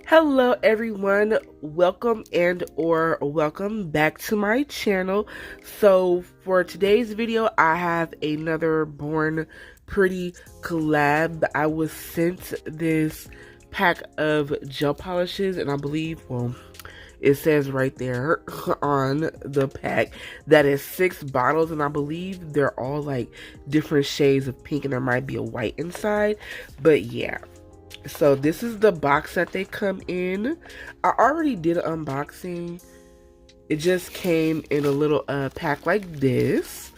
Hello everyone, welcome back to my channel. So for today's video I have another Born Pretty collab. I was sent this pack of gel polishes, and I believe, well, it says right there on the pack that is 6 bottles, and I believe they're all like different shades of pink, and there might be a white inside, but yeah. So this is the box that they come in. I already did an unboxing. It just came in a little pack like this.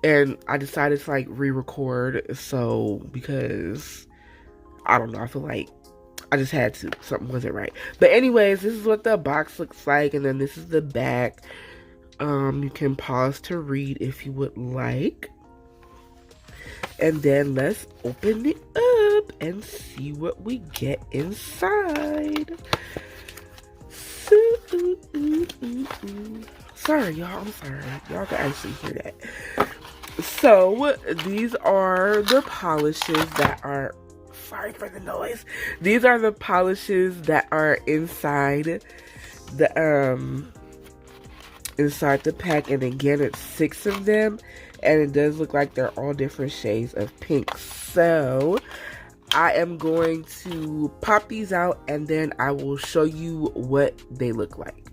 And I decided to like re-record. So because I don't know, I feel like I just had to. Something wasn't right. But anyways, this is what the box looks like. And then this is the back. You can pause to read if you would like. And then let's open it up and see what we get inside. Sorry, y'all. I'm sorry. Y'all can actually hear that. So, these are the polishes that are... Sorry for the noise. These are the polishes that are inside the pack. And again, it's 6 of them. And it does look like they're all different shades of pink. So I am going to pop these out and then I will show you what they look like.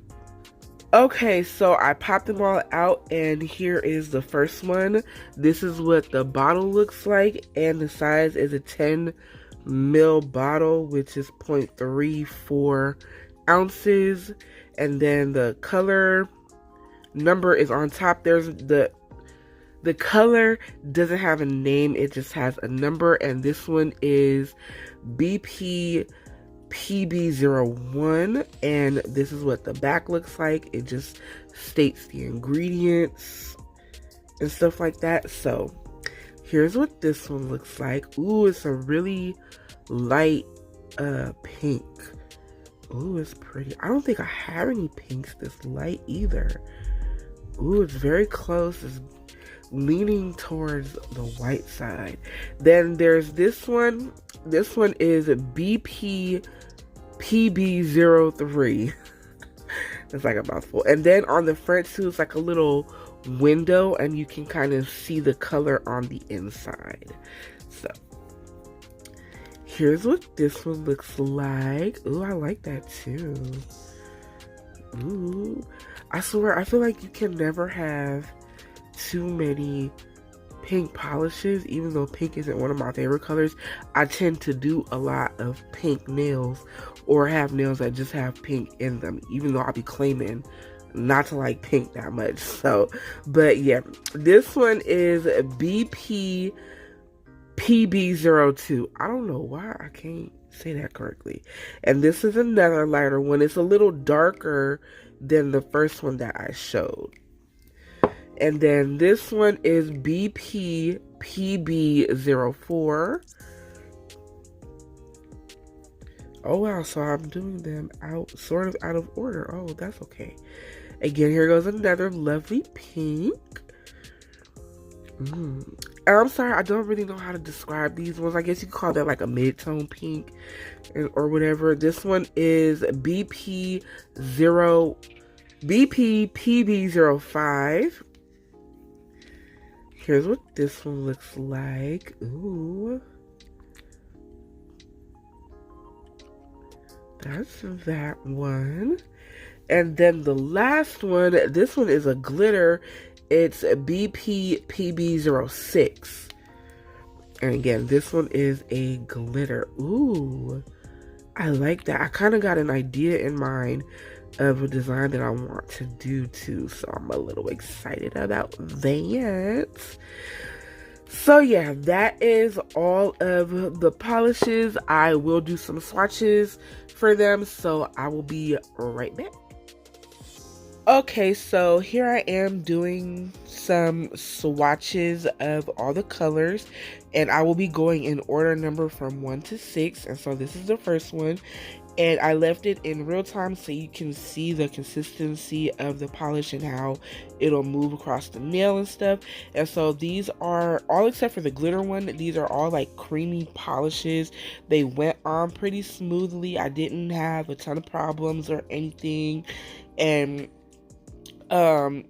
Okay, so I popped them all out and here is the first one. This is what the bottle looks like, and the size is a 10 ml bottle, which is 0.34 ounces. And then the color number is on top. There's the color doesn't have a name, it just has a number, and this one is BPPB01, and this is what the back looks like. It just states the ingredients and stuff like that. So here's what this one looks like. Ooh, it's a really light pink. Ooh, it's pretty. I don't think I have any pinks this light either. Ooh, it's very close. It's leaning towards the white side. Then there's this one. This one is BPPB03. That's like a mouthful. And then on the front too, it's like a little window, and you can kind of see the color on the inside. So here's what this one looks like. Ooh, I like that too. Ooh, I swear, I feel like you can never have too many pink polishes. Even though pink isn't one of my favorite colors, I tend to do a lot of pink nails or have nails that just have pink in them, even though I'll be claiming not to like pink that much. So, but yeah, this one is BPPB02. I don't know why I can't say that correctly. And this is another lighter one. It's a little darker than the first one that I showed. And then this one is BPPB04. Oh wow, so I'm doing them sort of out of order. Oh, that's okay. Again, here goes another lovely pink. I'm sorry, I don't really know how to describe these ones. I guess you could call that like a mid-tone pink or whatever. This one is BPPB05. Here's what this one looks like. Ooh. That's that one. And then the last one, this one is a glitter. It's BPPB06. And again, this one is a glitter. Ooh. I like that. I kind of got an idea in mind of a design that I want to do too, so I'm a little excited about that. So yeah, that is all of the polishes. I will do some swatches for them, so I will be right back. Okay, so here I am doing some swatches of all the colors, and I will be going in order number from 1 to 6. And so this is the first one, and I left it in real time so you can see the consistency of the polish and how it'll move across the nail and stuff. And so these are all, except for the glitter one, these are all like creamy polishes. They went on pretty smoothly. I didn't have a ton of problems or anything. And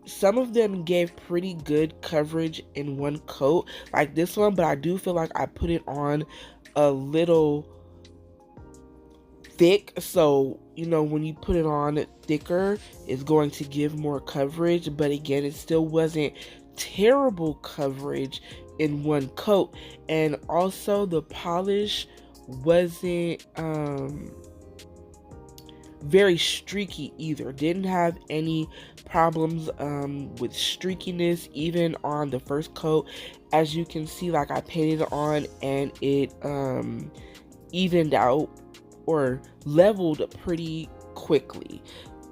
some of them gave pretty good coverage in one coat, like this one, but I do feel like I put it on a little thick, so you know, when you put it on thicker, it's going to give more coverage. But again, it still wasn't terrible coverage in one coat. And also the polish wasn't very streaky either. Didn't have any problems with streakiness even on the first coat. As you can see, like, I painted it on and it evened out or leveled pretty quickly.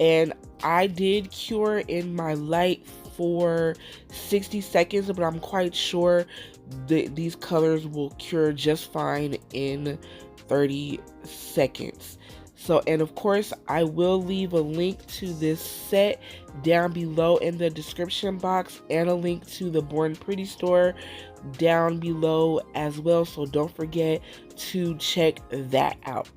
And I did cure in my light for 60 seconds, but I'm quite sure that these colors will cure just fine in 30 seconds. So, and of course, I will leave a link to this set down below in the description box, and a link to the Born Pretty store down below as well. So don't forget to check that out.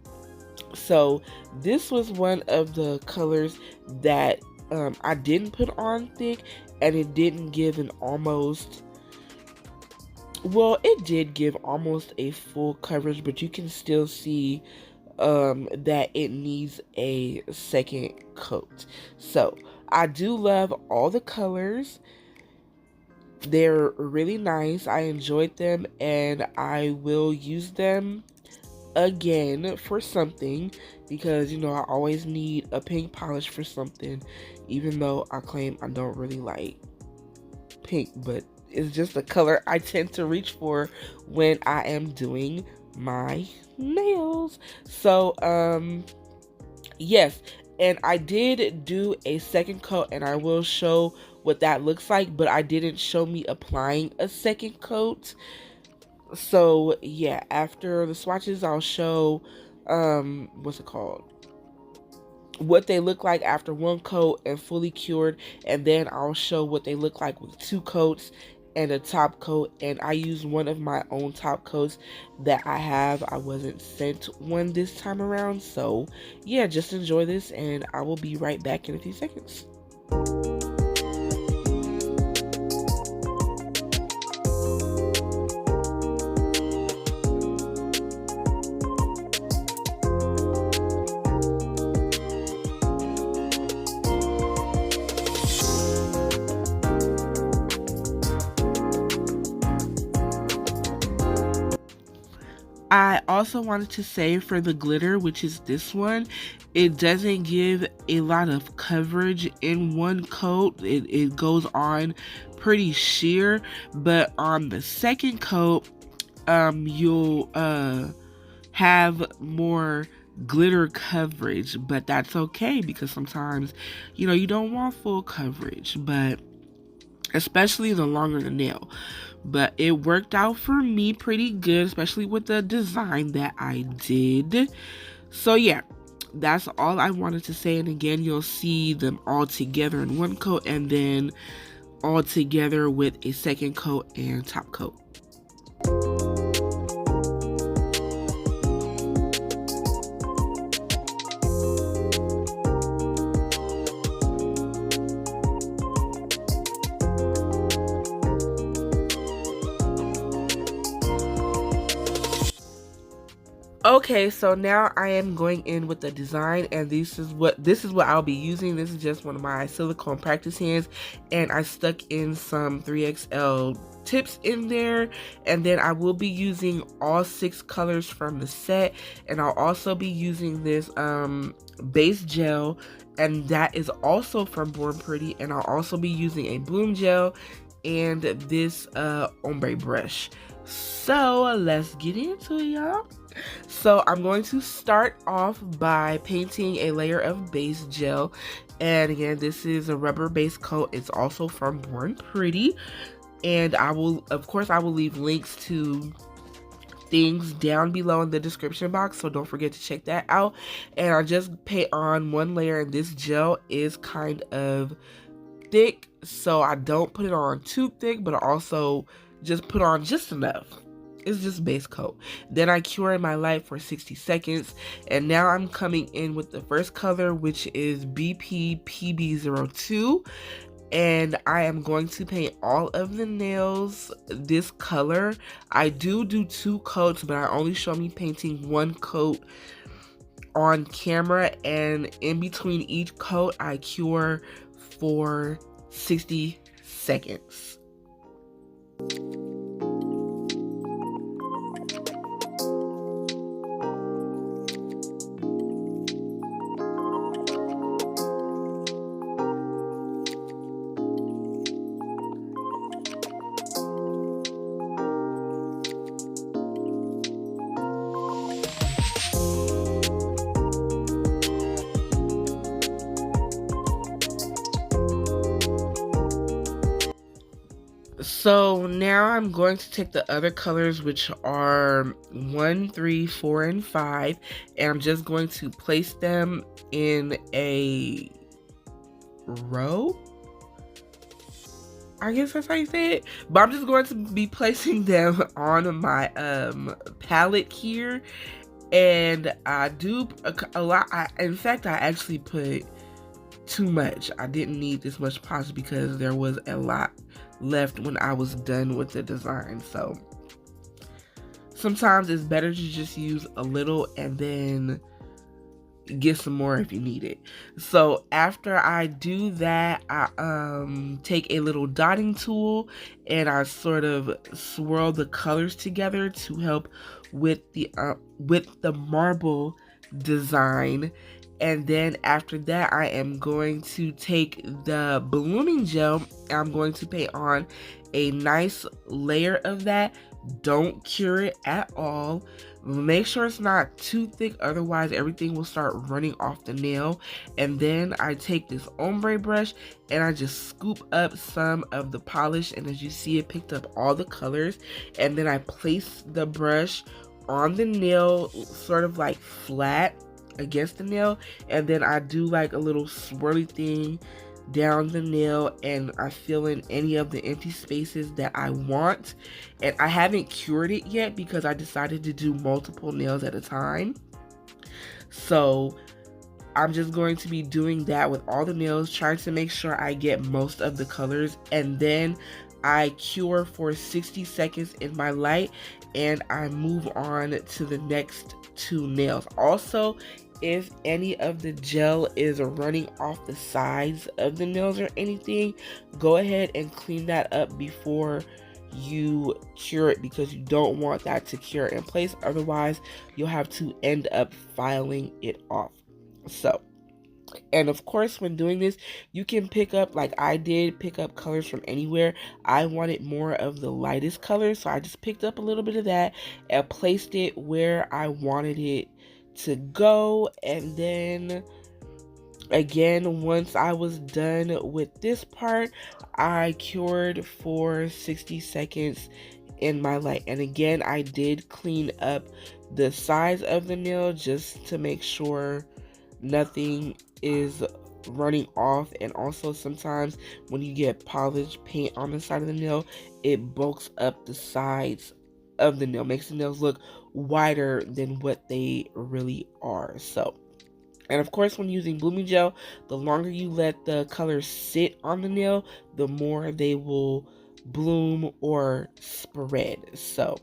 So this was one of the colors that I didn't put on thick, and it didn't give an almost, well, it did give almost a full coverage, but you can still see that it needs a second coat. So I do love all the colors. They're really nice. I enjoyed them, and I will use them again for something, because you know, I always need a pink polish for something, even though I claim I don't really like pink, but it's just the color I tend to reach for when I am doing my nails. So yes, and I did do a second coat, and I will show what that looks like, but I didn't show me applying a second coat. So yeah, after the swatches, I'll show what's it called, what they look like after one coat and fully cured, and then I'll show what they look like with 2 coats and a top coat. And I used one of my own top coats that I have. I wasn't sent one this time around. So yeah, just enjoy this, and I will be right back in a few seconds. I also wanted to say, for the glitter, which is this one, it doesn't give a lot of coverage in one coat. It goes on pretty sheer, but on the second coat, you'll have more glitter coverage, but that's okay, because sometimes, you know, you don't want full coverage, but especially the longer the nail. But it worked out for me pretty good, especially with the design that I did. So yeah, that's all I wanted to say. And again, you'll see them all together in one coat, and then all together with a second coat and top coat. Okay, so now I am going in with the design, and this is what I'll be using. This is just one of my silicone practice hands, and I stuck in some 3XL tips in there. And then I will be using all 6 colors from the set, and I'll also be using this base gel, and that is also from Born Pretty. And I'll also be using a bloom gel and this ombre brush. So let's get into it, y'all. So I'm going to start off by painting a layer of base gel. And again, this is a rubber base coat. It's also from Born Pretty. And I will, of course, I will leave links to things down below in the description box, so don't forget to check that out. And I just paint on one layer, and this gel is kind of thick, so I don't put it on too thick, but I also just put on just enough. It's just base coat. Then I cure in my light for 60 seconds, and now I'm coming in with the first color, which is BP PB02. And I am going to paint all of the nails this color. I do 2 coats, but I only show me painting 1 coat on camera, and in between each coat I cure for 60 seconds. So now I'm going to take the other colors, which are 1, 3, 4, and 5, and I'm just going to place them in a row. I guess that's how you say it. But I'm just going to be placing them on my palette here. And I do a lot. In fact, I actually put too much. I didn't need this much polish because there was a lot left when I was done with the design. So sometimes it's better to just use a little and then get some more if you need it. So after I do that, I take a little dotting tool and I sort of swirl the colors together to help with the marble design. And then after that, I am going to take the blooming gel and I'm going to paint on a nice layer of that. Don't cure it at all. Make sure it's not too thick, otherwise everything will start running off the nail. And then I take this ombre brush and I just scoop up some of the polish, and as you see, it picked up all the colors. And then I place the brush on the nail, sort of like flat against the nail, and then I do like a little swirly thing down the nail, and I fill in any of the empty spaces that I want. And I haven't cured it yet because I decided to do multiple nails at a time, so I'm just going to be doing that with all the nails, trying to make sure I get most of the colors. And then I cure for 60 seconds in my light, and I move on to the next 2 nails. Also, if any of the gel is running off the sides of the nails or anything, go ahead and clean that up before you cure it, because you don't want that to cure in place. Otherwise, you'll have to end up filing it off. So, and of course, when doing this, you can pick up, like I did, pick up colors from anywhere. I wanted more of the lightest colors, so I just picked up a little bit of that and placed it where I wanted it to go. And then again, once I was done with this part, I cured for 60 seconds in my light. And again, I did clean up the sides of the nail just to make sure nothing is running off. And also, sometimes when you get polished paint on the side of the nail, it bulks up the sides of the nail, makes the nails look wider than what they really are. So, and of course, when using blooming gel, the longer you let the colors sit on the nail, the more they will bloom or spread. So,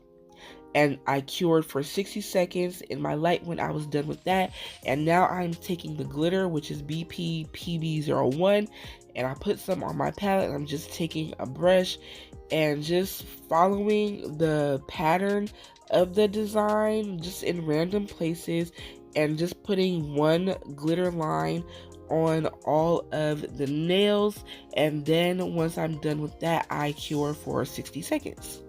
and I cured for 60 seconds in my light when I was done with that. And now I'm taking the glitter, which is BP PB01, and I put some on my palette. I'm just taking a brush and just following the pattern of the design, just in random places, and just putting one glitter line on all of the nails. And then once I'm done with that, I cure for 60 seconds.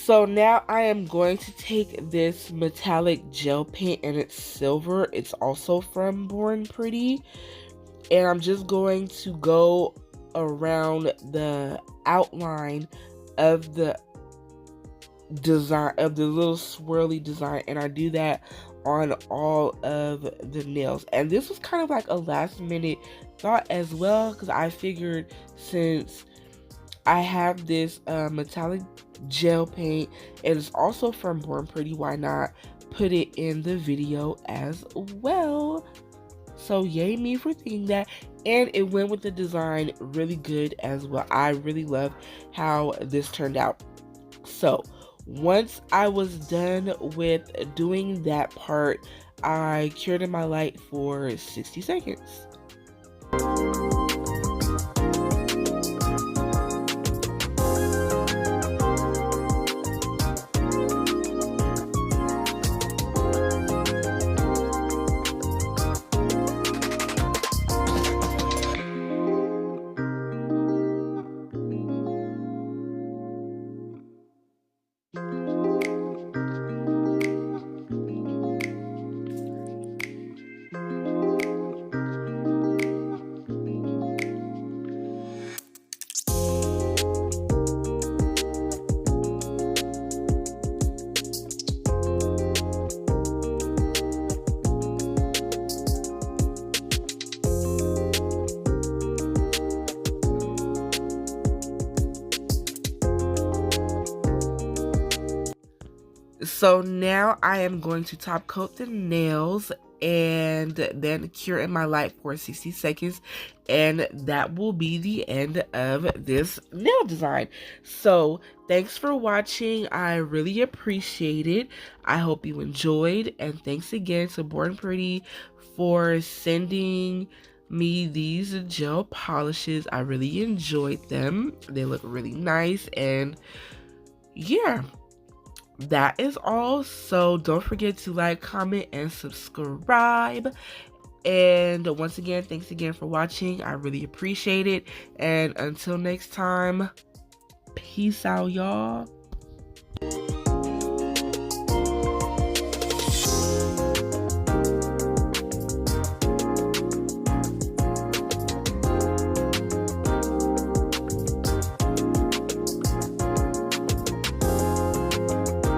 So now I am going to take this metallic gel paint, and it's silver. It's also from Born Pretty. And I'm just going to go around the outline of the design, of the little swirly design, and I do that on all of the nails. And this was kind of like a last minute thought as well, because I figured since I have this metallic gel paint, and it's also from Born Pretty, why not put it in the video as well? So yay me for thinking that, and it went with the design really good as well. I really love how this turned out. So once I was done with doing that part, I cured in my light for 60 seconds. So now I am going to top coat the nails and then cure in my light for 60 seconds, and that will be the end of this nail design. So thanks for watching. I really appreciate it. I hope you enjoyed, and thanks again to Born Pretty for sending me these gel polishes. I really enjoyed them. They look really nice, and yeah, that is all. So don't forget to like, comment, and subscribe. And once again, thanks again for watching. I really appreciate it. And until next time, peace out, y'all.